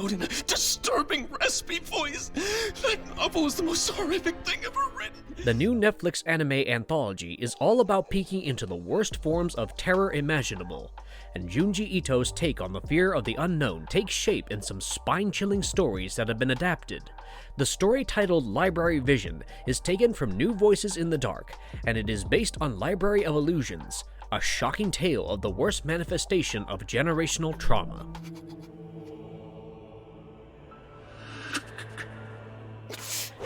out in a disturbing, raspy voice. That novel is the most horrific thing ever written. The new Netflix anime anthology is all about peeking into the worst forms of terror imaginable, and Junji Ito's take on the fear of the unknown takes shape in some spine-chilling stories that have been adapted. The story titled Library Vision is taken from New Voices in the Dark, and it is based on Library of Illusions, a shocking tale of the worst manifestation of generational trauma.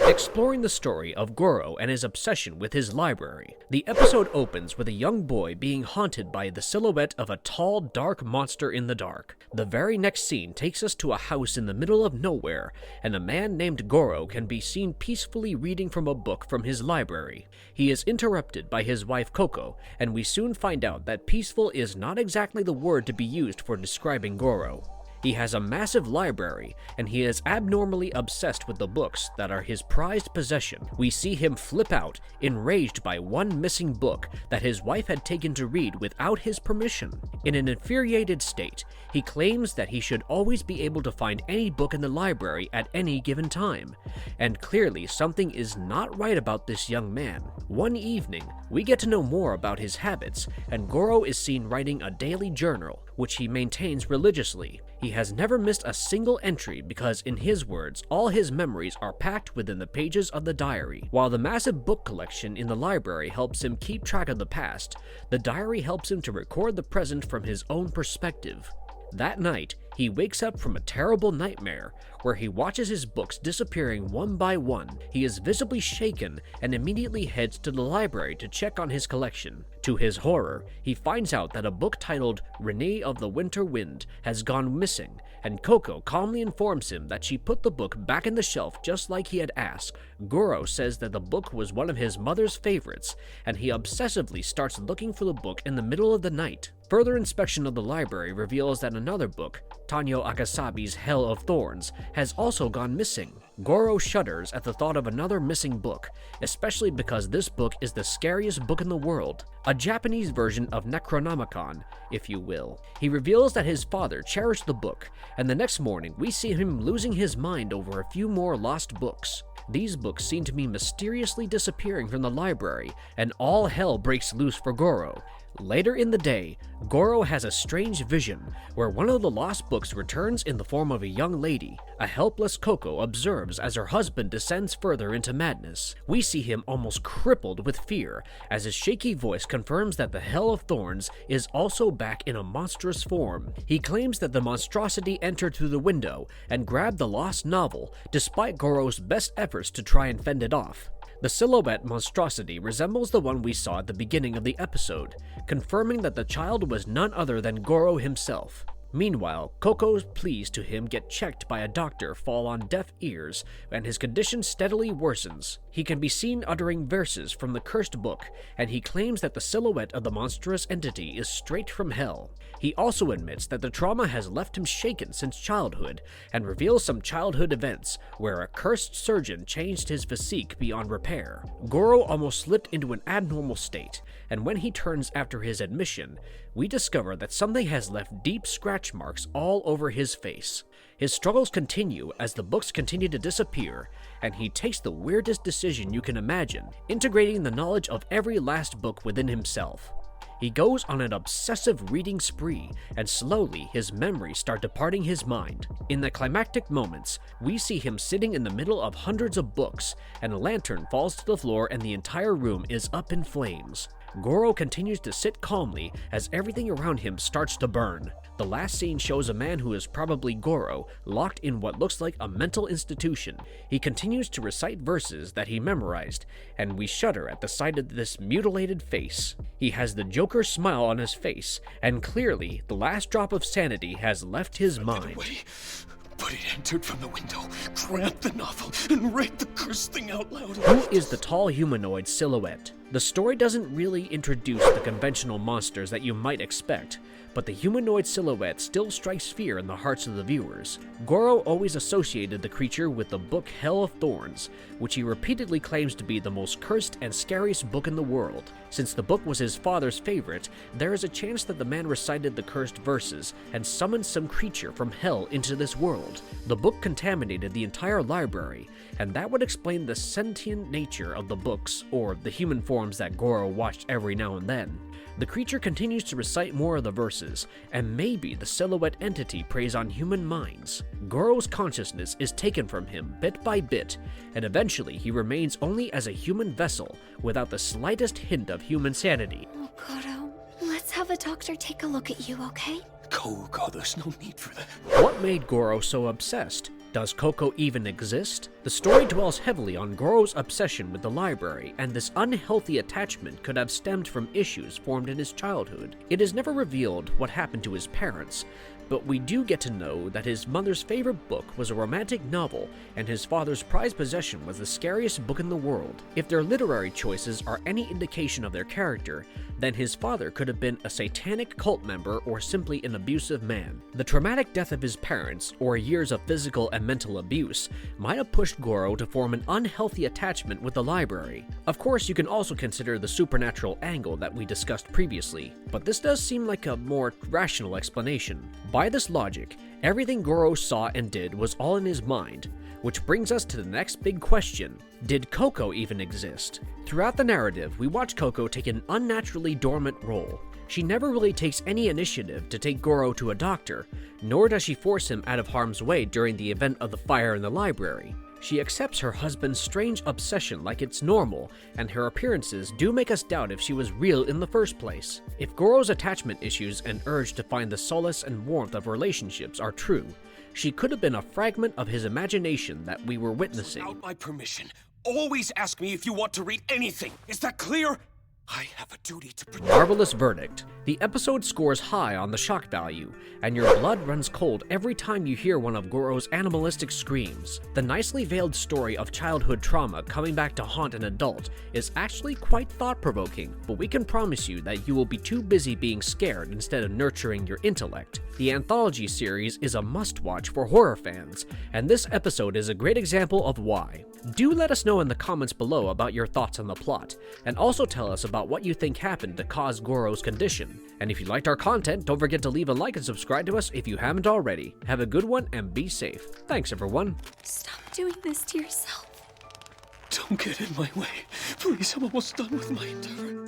Exploring the story of Goro and his obsession with his library, the episode opens with a young boy being haunted by the silhouette of a tall, dark monster in the dark. The very next scene takes us to a house in the middle of nowhere, and a man named Goro can be seen peacefully reading from a book from his library. He is interrupted by his wife Coco, and we soon find out that peaceful is not exactly the word to be used for describing Goro. He has a massive library, and he is abnormally obsessed with the books that are his prized possession. We see him flip out, enraged by one missing book that his wife had taken to read without his permission. In an infuriated state, he claims that he should always be able to find any book in the library at any given time, and clearly something is not right about this young man. One evening, we get to know more about his habits, and Goro is seen writing a daily journal, which he maintains religiously. He has never missed a single entry because, in his words, all his memories are packed within the pages of the diary. While the massive book collection in the library helps him keep track of the past, the diary helps him to record the present from his own perspective. That night, he wakes up from a terrible nightmare where he watches his books disappearing one by one. He is visibly shaken and immediately heads to the library to check on his collection. To his horror, he finds out that a book titled Renee of the Winter Wind has gone missing, and Coco calmly informs him that she put the book back in the shelf just like he had asked. Goro says that the book was one of his mother's favorites, and he obsessively starts looking for the book in the middle of the night. Further inspection of the library reveals that another book, Tanyo Akasabi's Hell of Thorns, has also gone missing. Goro shudders at the thought of another missing book, especially because this book is the scariest book in the world, a Japanese version of Necronomicon, if you will. He reveals that his father cherished the book, and the next morning we see him losing his mind over a few more lost books. These books seem to be mysteriously disappearing from the library, and all hell breaks loose for Goro. Later in the day, Goro has a strange vision where one of the lost books returns in the form of a young lady. A helpless Coco observes as her husband descends further into madness. We see him almost crippled with fear as his shaky voice confirms that the Hell of Thorns is also back in a monstrous form. He claims that the monstrosity entered through the window and grabbed the lost novel despite Goro's best efforts to try and fend it off. The silhouette monstrosity resembles the one we saw at the beginning of the episode, confirming that the child was none other than Goro himself. Meanwhile, Coco's pleas to him get checked by a doctor fall on deaf ears, and his condition steadily worsens. He can be seen uttering verses from the cursed book, and he claims that the silhouette of the monstrous entity is straight from hell. He also admits that the trauma has left him shaken since childhood, and reveals some childhood events where a cursed surgeon changed his physique beyond repair. Goro almost slipped into an abnormal state, and when he turns after his admission, we discover that something has left deep scratch marks all over his face. His struggles continue as the books continue to disappear, and he takes the weirdest decision you can imagine, integrating the knowledge of every last book within himself. He goes on an obsessive reading spree, and slowly his memories start departing his mind. In the climactic moments, we see him sitting in the middle of hundreds of books, and a lantern falls to the floor and the entire room is up in flames. Goro continues to sit calmly as everything around him starts to burn. The last scene shows a man who is probably Goro, locked in what looks like a mental institution. He continues to recite verses that he memorized, and we shudder at the sight of this mutilated face. He has the Joker's smile on his face, and clearly the last drop of sanity has left his mind. But it entered from the window, grabbed the novel, and read the cursed thing out loud. Who is the tall humanoid silhouette? The story doesn't really introduce the conventional monsters that you might expect, but the humanoid silhouette still strikes fear in the hearts of the viewers. Goro always associated the creature with the book Hell of Thorns, which he repeatedly claims to be the most cursed and scariest book in the world. Since the book was his father's favorite, there is a chance that the man recited the cursed verses and summoned some creature from hell into this world. The book contaminated the entire library, and that would explain the sentient nature of the books, or the human forms that Goro watched every now and then. The creature continues to recite more of the verses, and maybe the silhouette entity preys on human minds. Goro's consciousness is taken from him bit by bit, and eventually he remains only as a human vessel without the slightest hint of human sanity. Oh, Goro, let's have a doctor take a look at you, okay? Coco, there's no need for that. What made Goro so obsessed? Does Coco even exist? The story dwells heavily on Goro's obsession with the library, and this unhealthy attachment could have stemmed from issues formed in his childhood. It is never revealed what happened to his parents, but we do get to know that his mother's favorite book was a romantic novel, and his father's prized possession was the scariest book in the world. If their literary choices are any indication of their character, then his father could have been a satanic cult member or simply an abusive man. The traumatic death of his parents, or years of physical and mental abuse, might have pushed Goro to form an unhealthy attachment with the library. Of course, you can also consider the supernatural angle that we discussed previously, but this does seem like a more rational explanation. By this logic, everything Goro saw and did was all in his mind, which brings us to the next big question. Did Coco even exist? Throughout the narrative, we watch Coco take an unnaturally dormant role. She never really takes any initiative to take Goro to a doctor, nor does she force him out of harm's way during the event of the fire in the library. She accepts her husband's strange obsession like it's normal, and her appearances do make us doubt if she was real in the first place. If Goro's attachment issues and urge to find the solace and warmth of relationships are true, she could have been a fragment of his imagination that we were witnessing. Without my permission, always ask me if you want to read anything. Is that clear? I have a duty to protect. Marvelous verdict. The episode scores high on the shock value, and your blood runs cold every time you hear one of Goro's animalistic screams. The nicely veiled story of childhood trauma coming back to haunt an adult is actually quite thought-provoking, but we can promise you that you will be too busy being scared instead of nurturing your intellect. The anthology series is a must-watch for horror fans, and this episode is a great example of why. Do let us know in the comments below about your thoughts on the plot, and also tell us about what you think happened to cause Goro's condition. And if you liked our content, don't forget to leave a like and subscribe to us if you haven't already. Have a good one and be safe. Thanks everyone. Stop doing this to yourself. Don't get in my way. Please, I'm almost done with my endeavor.